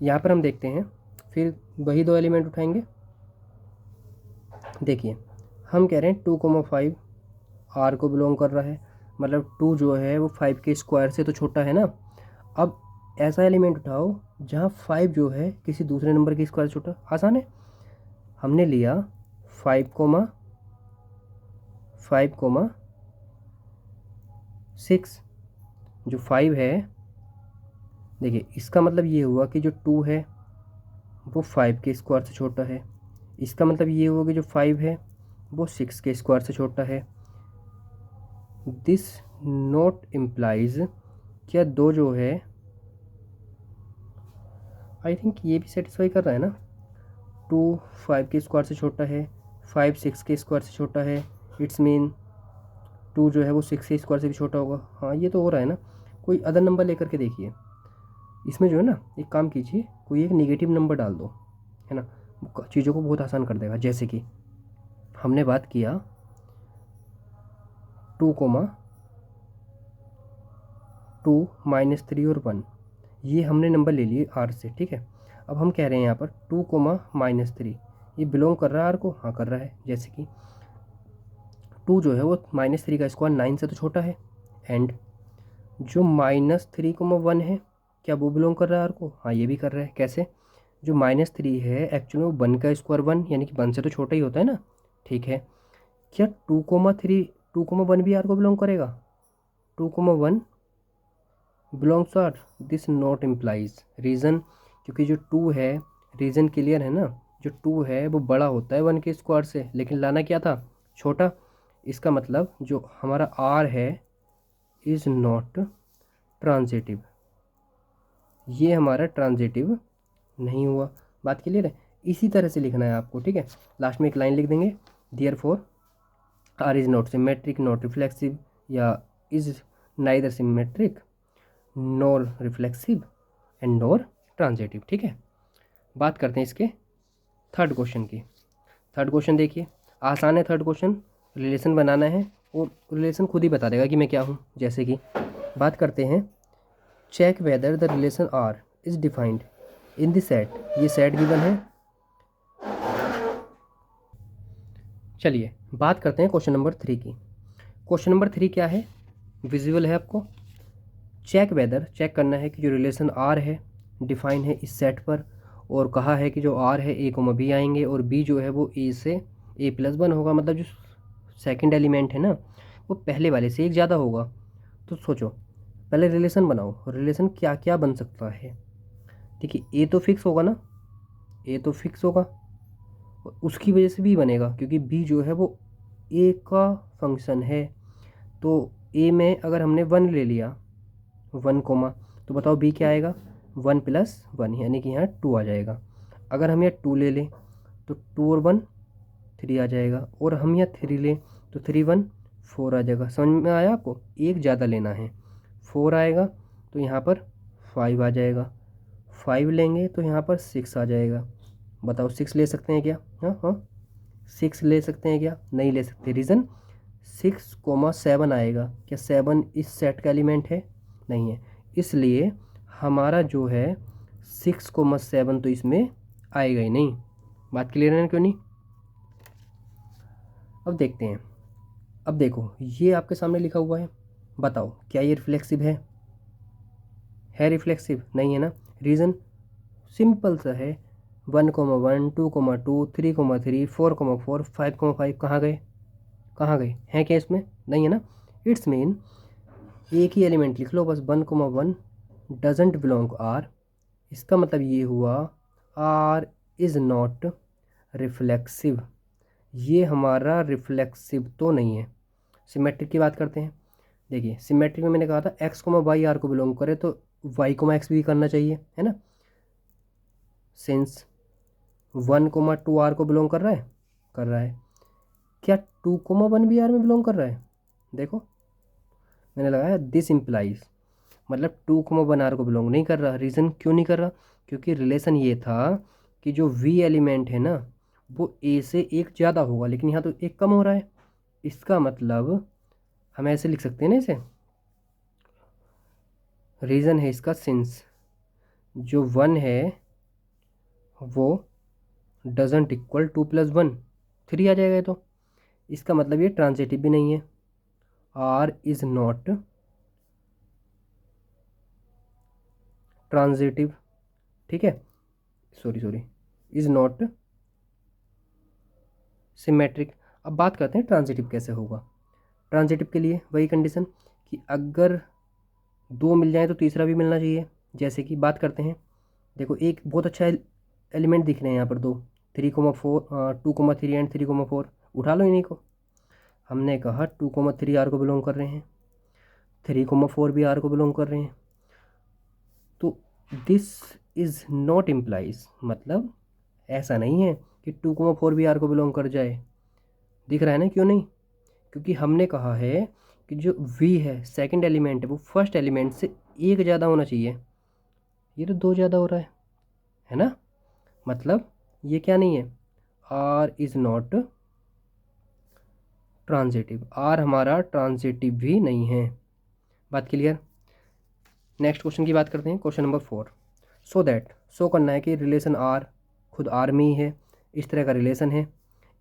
यहाँ पर हम देखते हैं, फिर वही दो एलिमेंट उठाएंगे। देखिए हम कह रहे हैं 2,5 आर को बिलोंग कर रहा है, मतलब 2 जो है वो 5 के स्क्वायर से तो छोटा है ना। अब ऐसा एलिमेंट उठाओ जहाँ 5 जो है किसी दूसरे नंबर के स्क्वायर से छोटा। आसान है। हमने लिया 5,6। जो 5 है, देखिए इसका मतलब ये हुआ कि जो 2 है वो 5 के स्क्वायर से छोटा है। इसका मतलब ये हुआ कि जो 5 है वो 6 के स्क्वायर से छोटा है। दिस नॉट इम्प्लाइज, क्या 2 जो है, आई थिंक ये भी सेटिस्फाई कर रहा है ना। 2 5 के स्क्वायर से छोटा है, 5 6 के स्क्वायर से छोटा है। इट्स मीन 2 जो है वो 6 के स्क्वायर से भी छोटा होगा। हाँ ये तो हो रहा है ना। कोई अदर नंबर लेकर के देखिए। इसमें जो है ना, एक काम कीजिए, कोई एक निगेटिव नंबर डाल दो, है ना, चीज़ों को बहुत आसान कर देगा। जैसे कि हमने बात किया 2,2 -3 और 1, ये हमने नंबर ले लिए आर से। ठीक है, अब हम कह रहे हैं यहाँ पर 2,-3 ये बिलोंग कर रहा है आर को? हाँ कर रहा है। जैसे कि 2 जो है वो -3 का स्क्वायर 9 से तो छोटा है। एंड जो -3,1 है, क्या वो बिलोंग कर रहा है आर को? हाँ ये भी कर रहा है। कैसे? जो -3 है एक्चुअली वो 1 का स्क्वायर 1, यानी कि 1 से तो छोटा ही होता है ना। ठीक है, क्या 2,1 भी आर को बिलोंग करेगा? 2,1 belongs R. This not implies. Reason, क्योंकि जो 2 है, रीज़न क्लियर है ना, जो 2 है वो बड़ा होता है 1 के स्क्वायर से, लेकिन लाना क्या था? छोटा। इसका मतलब जो हमारा आर है इज़ नॉट ट्रांजिटिव, ये हमारा ट्रांजिटिव नहीं हुआ। बात क्लियर है? इसी तरह से लिखना है आपको। ठीक है, लास्ट में एक लाइन लिख देंगे, therefore R is not symmetric not reflexive, या is neither symmetric nor reflexive and nor transitive. ठीक है, बात करते हैं इसके थर्ड क्वेश्चन की। थर्ड क्वेश्चन देखिए, आसान है थर्ड क्वेश्चन। रिलेशन बनाना है और रिलेशन खुद ही बता देगा कि मैं क्या हूँ। जैसे कि बात करते हैं, check whether the relation R is defined in the set. ये सेट गिवन है। चलिए बात करते हैं क्वेश्चन नंबर 3 की। क्वेश्चन नंबर 3 क्या है, विजुअल है आपको। चेक वेदर, चेक करना है कि जो रिलेशन आर है डिफाइन है इस सेट पर, और कहा है कि जो आर है ए को बी आएंगे और बी जो है वो ए से A+1 होगा। मतलब जो सेकंड एलिमेंट है ना वो पहले वाले से एक ज़्यादा होगा। तो सोचो, पहले रिलेशन बनाओ, रिलेशन क्या क्या बन सकता है। देखिए ए तो फिक्स होगा ना, ए तो फिक्स होगा, और उसकी वजह से बी बनेगा क्योंकि बी जो है वो ए का फंक्शन है। तो ए में अगर हमने 1 ले लिया, 1 कोमा, तो बताओ बी क्या आएगा? 1 + 1, यानी कि यहाँ 2 आ जाएगा। अगर हम यहाँ 2 ले लें तो 2 और 1 3 आ जाएगा, और हम यहाँ 3 लें तो 3 1 4 आ जाएगा। समझ में आया आपको? एक ज़्यादा लेना है, 4 आएगा तो यहाँ पर 5 आ जाएगा। 5 लेंगे तो यहाँ पर 6 आ जाएगा। बताओ 6 ले सकते हैं क्या? हाँ हाँ, 6 ले सकते हैं क्या? नहीं ले सकते। रीज़न, 6,7 आएगा। क्या 7 इस सेट का एलिमेंट है? नहीं है, इसलिए हमारा जो है 6,7 तो इसमें आएगा ही नहीं। बात क्लियर है ना? क्यों नहीं? अब देखते हैं। अब देखो, ये आपके सामने लिखा हुआ है, बताओ क्या ये रिफ्लेक्सिव है? रिफ्लेक्सिव नहीं है ना। रीज़न सिंपल सा है, 1,1 2,2 3,3 4,4 5,5 कहाँ गए? कहाँ गए हैं? क्या इसमें? नहीं है ना। इट्स मीन एक ही एलिमेंट लिख लो बस, 1,1 डजेंट बिलोंग आर। इसका मतलब ये हुआ आर इज़ नॉट रिफ्लेक्सिव। ये हमारा रिफ्लेक्सिव तो नहीं है। सिमेट्रिक की बात करते हैं। देखिए सिमेट्रिक में मैंने कहा था एक्स कोमा वाई आर को बिलोंग करे तो वाई कोमा एक्स भी करना चाहिए, है ना। सिंस 1,2 आर को बिलोंग कर रहा है, कर रहा है। क्या 2,1 भी आर में बिलोंग कर रहा है? देखो मैंने लगाया दिस इम्प्लाइज, मतलब 2,1 आर को बिलोंग नहीं कर रहा। रीज़न क्यों नहीं कर रहा? क्योंकि रिलेशन ये था कि जो वी एलिमेंट है ना वो ए से एक ज़्यादा होगा, लेकिन यहाँ तो एक कम हो रहा है। इसका मतलब हम ऐसे लिख सकते हैं ना इसे, रीज़न है इसका सिंस जो 1 है वो डजेंट इक्वल 2 + 1 3 आ जाएगा। तो इसका मतलब ये ट्रांजिटिव भी नहीं है। आर इज़ नॉट ट्रांजिटिव, ठीक है, सॉरी इज़ नॉट सिमेट्रिक। अब बात करते हैं ट्रांजिटिव कैसे होगा। ट्रांजिटिव के लिए वही कंडीशन कि अगर 2 मिल जाए तो तीसरा भी मिलना चाहिए। जैसे कि बात करते हैं, देखो एक बहुत अच्छा एलिमेंट दिख रहे हैं यहाँ पर दो, 3,4 2,3 एंड 3,4। उठा लो इन्हीं को। हमने कहा 2,3 आर को बिलोंग कर रहे हैं, 3,4 भी आर को बिलोंग कर रहे हैं। तो दिस इज़ नॉट इम्प्लाइज, मतलब ऐसा नहीं है कि 2,4 भी आर को बिलोंग कर जाए। दिख रहा है ना? क्यों नहीं? क्योंकि हमने कहा है कि जो v है सेकंड एलिमेंट है वो फर्स्ट एलिमेंट से एक ज़्यादा होना चाहिए। ये तो 2 ज़्यादा हो रहा है ना। मतलब ये क्या नहीं है, R is not transitive. R हमारा ट्रांजिटिव भी नहीं है। बात क्लियर? नेक्स्ट क्वेश्चन की बात करते हैं, क्वेश्चन नंबर 4। शो करना है कि रिलेशन आर खुद आर में ही है, इस तरह का रिलेशन है।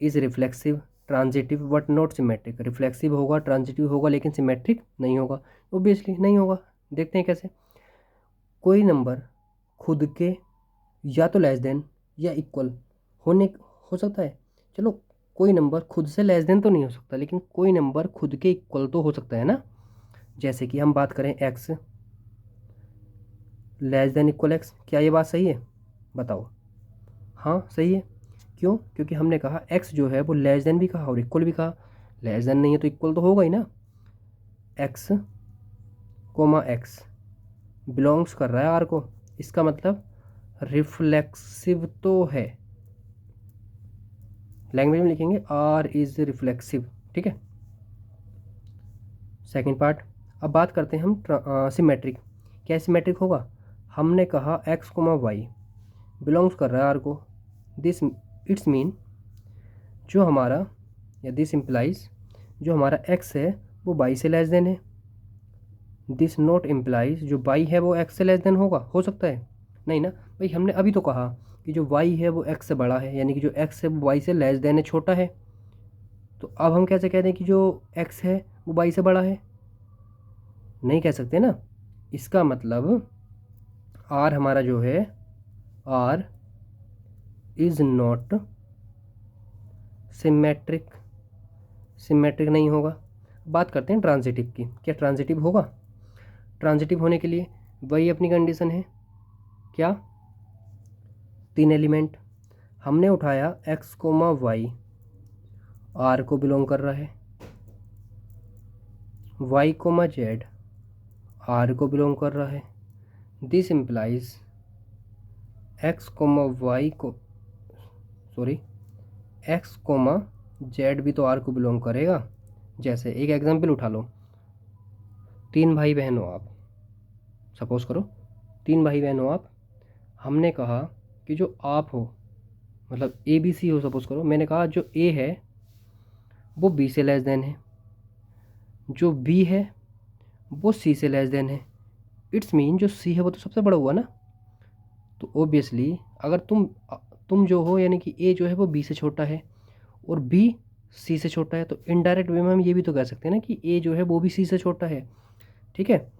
Is reflexive transitive but not symmetric. Reflexive होगा, ट्रांजिटिव होगा, लेकिन सिमेट्रिक नहीं होगा। ओबियसली नहीं होगा। देखते हैं कैसे। कोई नंबर खुद के या तो लेस देन या इक्वल होने हो सकता है। चलो कोई नंबर खुद से लेस देन तो नहीं हो सकता, लेकिन कोई नंबर खुद के इक्वल तो हो सकता है ना। जैसे कि हम बात करें x less than equal x, क्या ये बात सही है? बताओ। हाँ सही है। क्यों? क्योंकि हमने कहा एक्स जो है वो लेस देन भी कहा और इक्वल भी कहा। लेस देन नहीं है तो इक्वल तो होगा ही ना। एक्स कोमा एक्स बिलोंग्स कर रहा है आर को, इसका मतलब रिफ्लेक्सिव तो है। लैंग्वेज में लिखेंगे आर इज़ रिफ्लेक्सिव, ठीक है। Second part. अब बात करते हैं हम सिमेट्रिक। क्या सिमेट्रिक होगा? हमने कहा एक्स कोमा वाई बिलोंग्स कर रहा है आर को। दिस इट्स मीन जो हमारा या दिस इम्प्लाइज जो हमारा एक्स है वो वाई से लेस देन है। दिस नॉट इम्प्लाइज जो वाई है वो एक्स से लेस देन होगा, हो सकता है? नहीं ना भाई, हमने अभी तो कहा कि जो वाई है वो एक्स से बड़ा है, यानी कि जो एक्स है वो वाई से लेस देन है, छोटा है। तो अब हम कैसे कह दें कि जो एक्स है वो वाई से बड़ा है? नहीं कह सकते ना। इसका मतलब आर हमारा जो है R is not symmetric. Symmetric नहीं होगा। बात करते हैं ट्रांजिटिव की। क्या ट्रांजिटिव होगा? ट्रांजिटिव होने के लिए वही अपनी कंडीशन है। क्या? 3 एलिमेंट हमने उठाया एक्स कोमा वाई आर को बिलोंग कर रहा है, वाई कोमा जेड आर को बिलोंग कर रहा है। This implies x comma y को सॉरी एक्स कोमा जेड भी तो आर को बिलोंग करेगा। जैसे एक एग्जांपल उठा लो, 3 भाई बहन हो आप, सपोज करो 3 भाई बहन हो आप। हमने कहा कि जो आप हो मतलब ए बी सी हो, सपोज करो मैंने कहा जो ए है वो बी से लेस देन है, जो बी है वो सी से लेस देन है। इट्स मीन जो सी है वो तो सबसे बड़ा हुआ ना, तो ऑब्वियसली अगर तुम जो हो यानी कि ए जो है वो बी से छोटा है और बी सी से छोटा है, तो इनडायरेक्ट वे में हम ये भी तो कह सकते हैं ना कि ए जो है वो भी सी से छोटा है। ठीक है,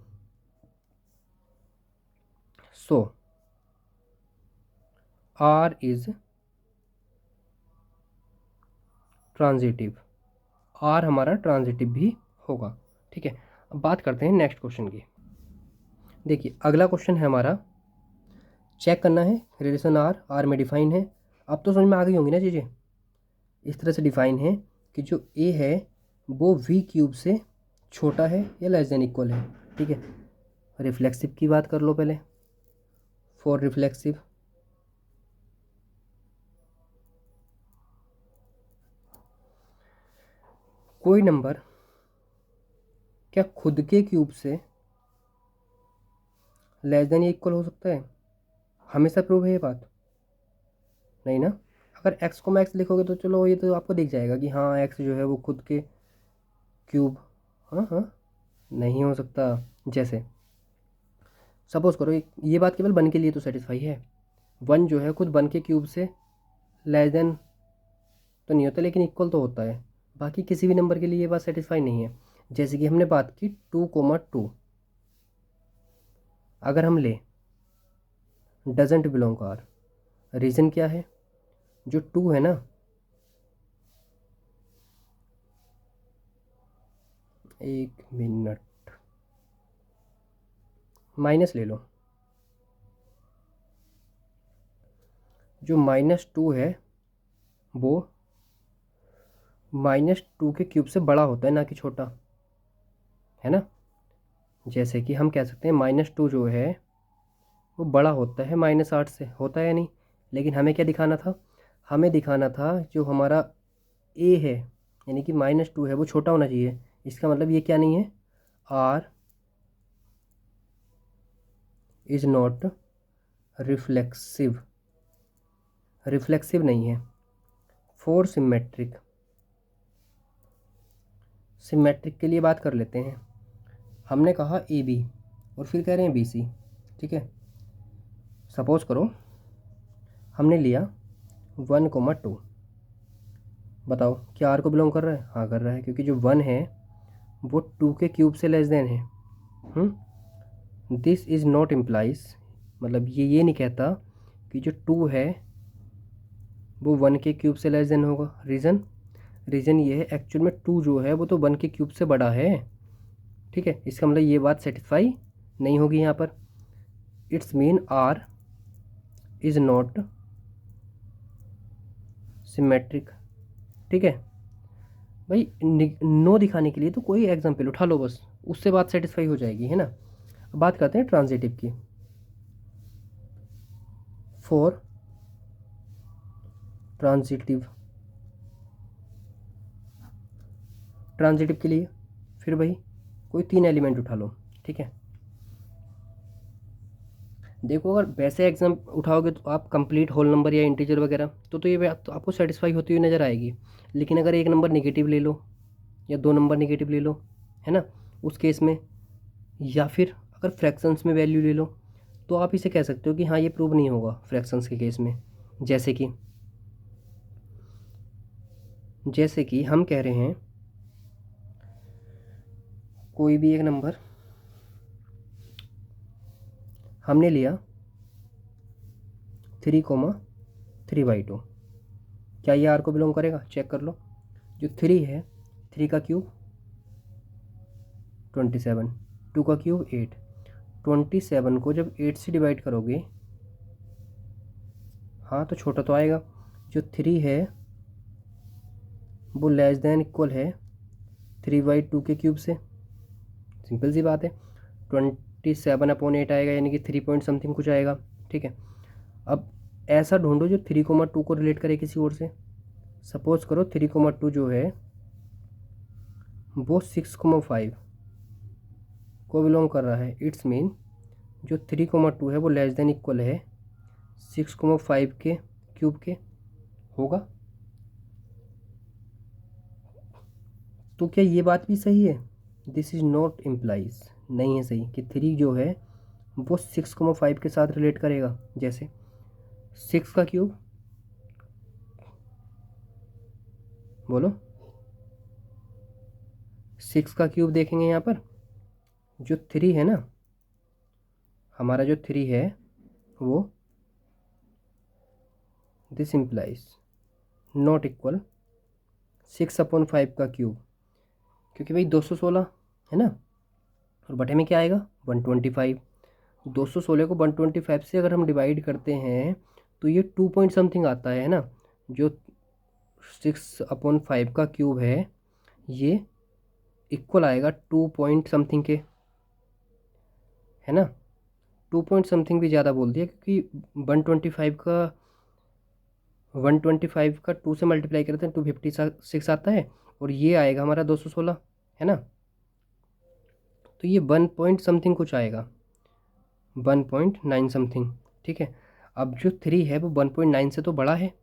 सो आर इज ट्रांजिटिव, आर हमारा ट्रांजिटिव भी होगा। ठीक है, अब बात करते हैं नेक्स्ट क्वेश्चन की। देखिए अगला क्वेश्चन है हमारा, चेक करना है रिलेशन आर, आर में डिफाइन है। अब तो समझ में आ गई होंगी ना चीज़ें। इस तरह से डिफाइन है कि जो ए है वो वी क्यूब से छोटा है या लेस देन इक्वल है। ठीक है, रिफ्लेक्सिव की बात कर लो पहले। फॉर रिफ्लेक्सिव कोई नंबर क्या खुद के क्यूब से लेस देन या इक्वल हो सकता है? हमेशा प्रूव है ये बात? नहीं ना। अगर एक्स को मैक्स लिखोगे तो चलो ये तो आपको दिख जाएगा कि हाँ एक्स जो है वो खुद के क्यूब, हाँ हाँ नहीं हो सकता। जैसे सपोज करो ये बात केवल वन के लिए तो सेटिस्फाई है, वन जो है खुद वन के क्यूब से लेस देन तो नहीं होता लेकिन इक्वल तो होता है। बाकी किसी भी नंबर के लिए ये बात सेटिस्फाई नहीं है। जैसे कि हमने बात की 2,2, अगर हम ले डजेंट बिलोंग आर, रीज़न क्या है? जो 2 है ना, एक मिनट माइनस ले लो, जो -2 है वो -2 के क्यूब से बड़ा होता है ना कि छोटा, है ना। जैसे कि हम कह सकते हैं -2 जो है वो बड़ा होता है -8 से, होता है या नहीं? लेकिन हमें क्या दिखाना था? हमें दिखाना था जो हमारा ए है यानी कि -2 है वो छोटा होना चाहिए। इसका मतलब ये क्या नहीं है? R is not reflexive, reflexive नहीं है। फॉर सिमेट्रिक, सिमेट्रिक के लिए बात कर लेते हैं। हमने कहा ए बी और फिर कह रहे हैं बी सी। ठीक है, सपोज करो हमने लिया 1,2, बताओ क्या आर को बिलोंग कर रहा है? हाँ कर रहा है, क्योंकि जो 1 है वो 2 के क्यूब से लेस देन है। दिस इज़ नॉट इम्प्लाइज, मतलब ये नहीं कहता कि जो 2 है वो 1 के क्यूब से लेस देन होगा। रीज़न ये है एक्चुअल में 2 जो है वो तो 1 के क्यूब से बड़ा है। ठीक है, इसका मतलब ये बात सेटिस्फाई नहीं होगी यहाँ पर। It's mean R is not symmetric. ठीक है भाई, नो दिखाने के लिए तो कोई एग्जाम्पल उठा लो बस, उससे बात सेटिस्फाई हो जाएगी, है ना। अब बात करते हैं ट्रांजिटिव की। फॉर ट्रांजिटिव, ट्रांजिटिव के लिए फिर भाई कोई 3 एलिमेंट उठा लो। ठीक है, देखो अगर वैसे एग्जाम उठाओगे तो आप कंप्लीट होल नंबर या इंटीजर वगैरह तो ये बात तो आपको सेटिस्फाई होती हुई नज़र आएगी। लेकिन अगर एक नंबर नेगेटिव ले लो या 2 नंबर नेगेटिव ले लो, है ना, उस केस में, या फिर अगर फ्रैक्शंस में वैल्यू ले लो तो आप इसे कह सकते हो कि हाँ ये प्रूव नहीं होगा फ्रैक्शंस के केस में। जैसे कि हम कह रहे हैं कोई भी एक नंबर हमने लिया 3,3/2, क्या ये आर को बिलोंग करेगा? चेक कर लो। जो 3 है, 3 का क्यूब 27, 2 का क्यूब 8, 27 को जब 8 से डिवाइड करोगे हाँ तो छोटा तो आएगा। जो 3 है वो लेस देन इक्वल है 3/2 के क्यूब से, सिंपल सी बात है। 27/8 आएगा यानी कि 3 पॉइंट समथिंग कुछ आएगा। ठीक है, अब ऐसा ढूंढो जो 3,2 को रिलेट करे किसी और से। सपोज करो 3,2 जो है वो 6,5 को बिलोंग कर रहा है। इट्स मीन जो 3,2 है वो लेस देन इक्वल है 6,5 के क्यूब के, होगा। तो क्या ये बात भी सही है? दिस इज़ नॉट इम्प्लाइज, नहीं है सही कि 3 जो है वो 6,5 के साथ रिलेट करेगा। जैसे 6 का क्यूब, बोलो 6 का क्यूब देखेंगे यहाँ पर, जो 3 है ना, हमारा जो 3 है वो दिस इम्प्लाइज नॉट इक्वल 6/5 का क्यूब, क्योंकि भाई 216 है ना, और बटे में क्या आएगा 125। 216 को 125 से अगर हम डिवाइड करते हैं तो ये 2 पॉइंट समथिंग आता है ना। जो 6/5 का क्यूब है ये इक्वल आएगा 2 पॉइंट समथिंग के, है ना। 2 पॉइंट समथिंग भी ज़्यादा बोल दिया, क्योंकि 125 का 2 से मल्टीप्लाई करते हैं 256 आता है, और ये आएगा हमारा 216, है ना। तो ये 1 पॉइंट समथिंग कुछ आएगा, 1.9 समथिंग, ठीक है। अब जो 3 है वो 1.9 से तो बड़ा है,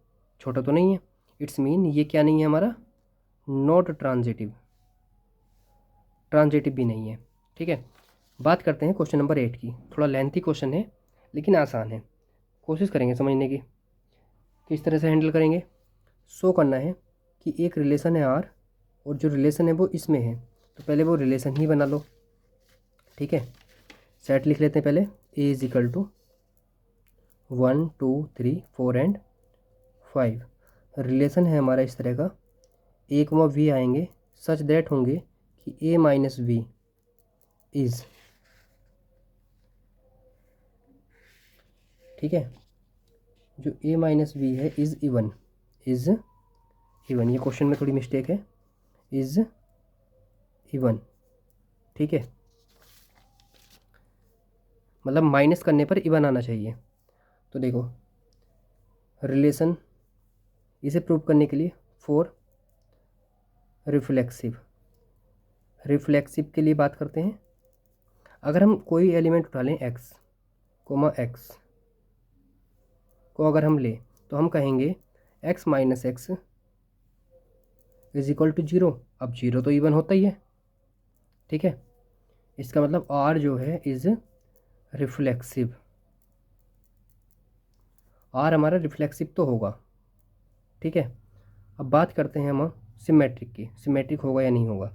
छोटा तो नहीं है। इट्स मीन ये क्या नहीं है हमारा, नॉट ट्रांजिटिव, ट्रांजिटिव भी नहीं है, ठीक है। बात करते हैं क्वेश्चन नंबर 8 की। थोड़ा लेंथी क्वेश्चन है लेकिन आसान है, कोशिश करेंगे समझने की। किस तरह से हैंडल करेंगे, शो करना है कि एक रिलेशन है आर, और जो रिलेशन है वो इसमें है, तो पहले वो रिलेशन ही बना लो, ठीक है। सेट लिख लेते हैं पहले, A is equal to 1 2 3 4 and 5। Relation है हमारा इस तरह का, ए कॉमा वी आएंगे सच दैट होंगे कि ए माइनस वी इज़, ठीक है, जो ए माइनस वी है इज़ इवन, इज़ इवन, ये क्वेश्चन में थोड़ी मिस्टेक है, इज़ इवन, ठीक है, मतलब माइनस करने पर इवन आना चाहिए। तो देखो रिलेशन, इसे प्रूव करने के लिए फॉर रिफ्लेक्सिव, रिफ्लेक्सिव के लिए बात करते हैं। अगर हम कोई एलिमेंट उठा लें x कोमा x को अगर हम लें तो हम कहेंगे x minus x is equal to 0। अब 0 तो इवन होता ही है, ठीक है। इसका मतलब r जो है इज रिफ्लेक्सिव, r हमारा रिफ्लेक्सिव तो होगा, ठीक है। अब बात करते हैं हम सिमेट्रिक की, सिमेट्रिक होगा या नहीं होगा।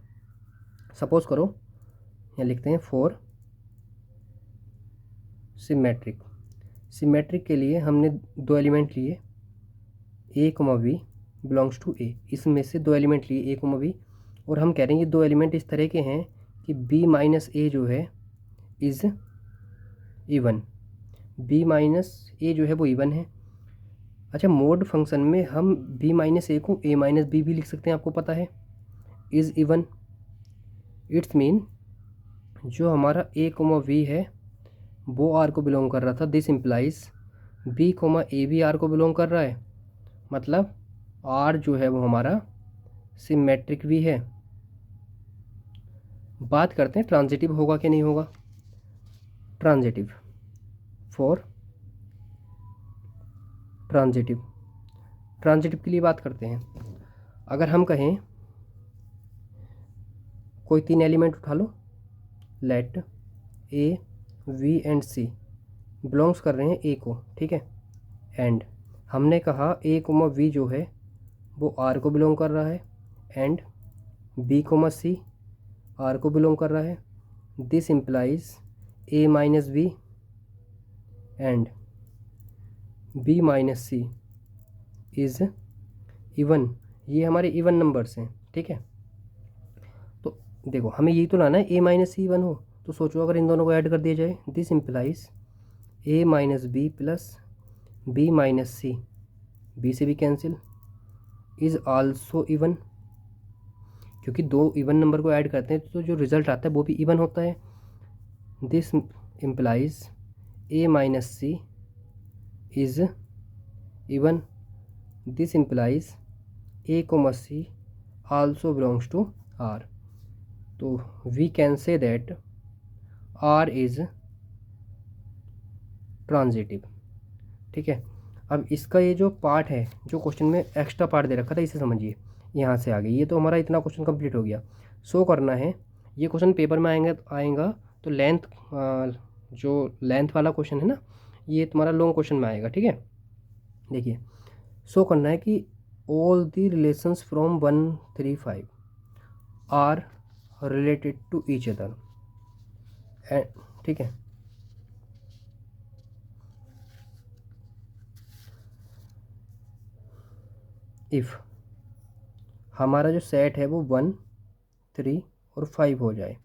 सपोज करो यहाँ लिखते हैं फॉर सिमेट्रिक, सिमेट्रिक के लिए हमने 2 एलिमेंट लिए, ए कोमा वी बिलोंग्स टू ए, इसमें से 2 एलिमेंट लिए ए कोमा वी, और हम कह रहे हैं ये 2 एलिमेंट इस तरह के हैं कि बी माइनस ए जो है इज़ इवन, बी माइनस ए जो है वो इवन है। अच्छा, मोड फंक्शन में हम बी माइनस ए को ए माइनस बी भी लिख सकते हैं, आपको पता है, इज़ इवन। इट्स मीन जो हमारा ए कोमा वी है वो आर को बिलोंग कर रहा था, दिस इम्प्लाइज बी कोमा ए भी आर को बिलोंग कर रहा है, मतलब आर जो है वो हमारा सिमेट्रिक भी है। बात करते हैं ट्रांजिटिव होगा कि नहीं होगा। ट्रांजिटिव, फॉर ट्रांजिटिव, ट्रांजिटिव के लिए बात करते हैं। अगर हम कहें कोई 3 एलिमेंट उठा लो, let A B and C belongs कर रहे हैं ए को, ठीक है, एंड हमने कहा ए कोमा वी जो है वो आर को बिलोंग कर रहा है, and b comma c R को बिलोंग कर रहा है, this implies a minus b and b minus c is even, ये हमारे इवन नंबर्स हैं, ठीक है। तो देखो हमें यही तो लाना है ए माइनस सी इवन हो, तो सोचो अगर इन दोनों को ऐड कर दिया जाए, this implies a minus b plus b minus c, b से भी कैंसिल, इज़ आल्सो इवन, क्योंकि 2 इवन नंबर को ऐड करते हैं तो जो रिज़ल्ट आता है वो भी इवन होता है। This implies a minus c is even, this implies a comma c also belongs to R, तो we can say that R is transitive, ठीक है। अब इसका ये जो पार्ट है, जो क्वेश्चन में एक्स्ट्रा पार्ट दे रखा था, इसे समझिए, यहाँ से आगे ये तो हमारा इतना क्वेश्चन कंप्लीट हो गया। शो करना है ये क्वेश्चन पेपर में आएगा तो लेंथ, जो लेंथ वाला क्वेश्चन है ना, ये तुम्हारा लॉन्ग क्वेश्चन में आएगा, ठीक है। देखिए, शो करना है कि all the relations from 1-3-5 are related to each other, ठीक है। इफ़ हमारा जो सेट है वो 1, 3 और 5 हो जाए,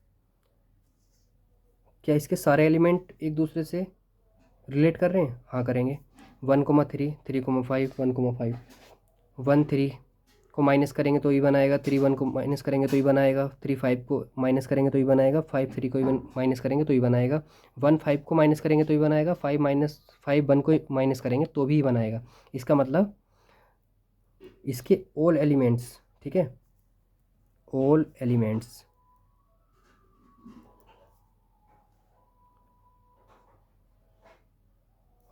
क्या इसके सारे एलिमेंट एक दूसरे से रिलेट कर रहे हैं? हाँ, करेंगे। 1,3, 3,5, 1,5, 1 3 को माइनस करेंगे तो ही बनाएगा, 3 1 को माइनस करेंगे तो ही बनाएगा, 3 5 को माइनस करेंगे तो ही बनाएगा, 5 3 को माइनस करेंगे तो ही बनाएगा, 1 5 को माइनस करेंगे तो ही बनाएगा, 5 1 को माइनस करेंगे तो भी बनाएगा। इसका मतलब इसके ऑल एलिमेंट्स, ठीक है, all elements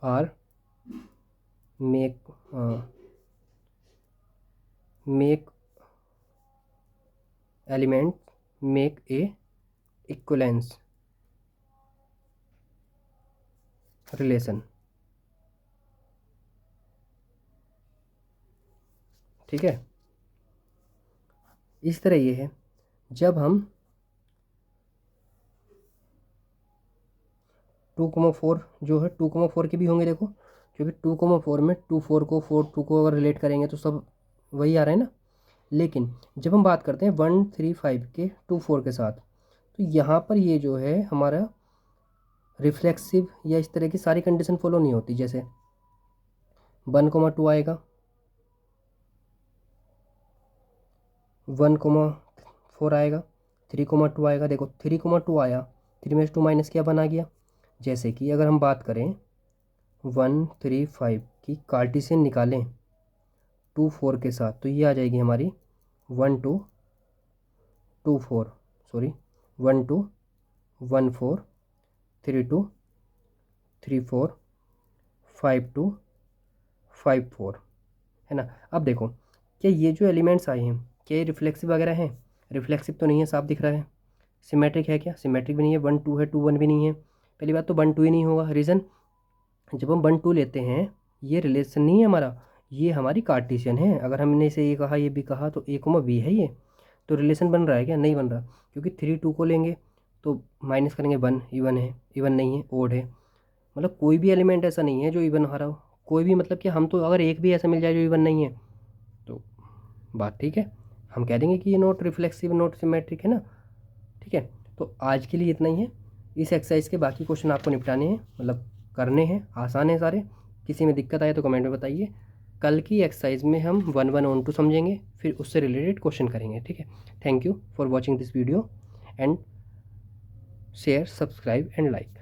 are make element make a equivalence relation, ठीक है। इस तरह ये है, जब हम 2,4 जो है 2,4 के भी होंगे, देखो, क्योंकि 2,4 में 2 4 को 4 2 को अगर रिलेट करेंगे तो सब वही आ रहा है ना। लेकिन जब हम बात करते हैं 1 3 5 के 2 4 के साथ, तो यहाँ पर ये जो है हमारा रिफ्लेक्सिव या इस तरह की सारी कंडीशन फॉलो नहीं होती। जैसे 1,2 आएगा, 1,4 आएगा, 3,2 आएगा। देखो 3,2 आया, 3 में से 2 माइनस किया, बना गया। जैसे कि अगर हम बात करें 1 3 5 की कार्टेशियन निकालें 2 4 के साथ, तो ये आ जाएगी हमारी 1 2 2 4, सॉरी 1 2 1 4 3 2 3 4 5 2 5 4, है ना। अब देखो, क्या ये जो एलिमेंट्स आए हैं, क्या ये रिफ्लेक्सिव वगैरह हैं? रिफ्लेक्सिव तो नहीं है, साफ दिख रहा है। सिमेट्रिक है क्या? सिमेट्रिक भी नहीं है। 1 2 है, 2 1 भी नहीं है। पहली बात तो 1 2 ही नहीं होगा। रीज़न, जब हम 1 2 लेते हैं, ये रिलेशन नहीं है हमारा, ये हमारी कार्टेशियन है। अगर हमने इसे ये कहा, ये भी कहा, तो A, B है ये, तो रिलेशन बन रहा है क्या? नहीं बन रहा, क्योंकि 3 2 को लेंगे तो माइनस करेंगे 1, इवन है, इवन नहीं है, ओड है। मतलब कोई भी एलिमेंट ऐसा नहीं है जो इवन आ रहा हो, कोई भी, मतलब कि हम तो अगर एक भी ऐसा मिल जाए जो इवन नहीं है तो बात ठीक है, हम कह देंगे कि ये नॉट रिफ्लेक्सिव, नॉट सिमेट्रिक, है ना। ठीक है, तो आज के लिए इतना ही है। इस एक्सरसाइज के बाकी क्वेश्चन आपको निपटाने हैं, मतलब करने हैं, आसान है सारे। किसी में दिक्कत आए तो कमेंट में बताइए। कल की एक्सरसाइज में हम 1 1 on 2 समझेंगे, फिर उससे रिलेटेड क्वेश्चन करेंगे, ठीक है। Thank you for watching this video and share, subscribe and like.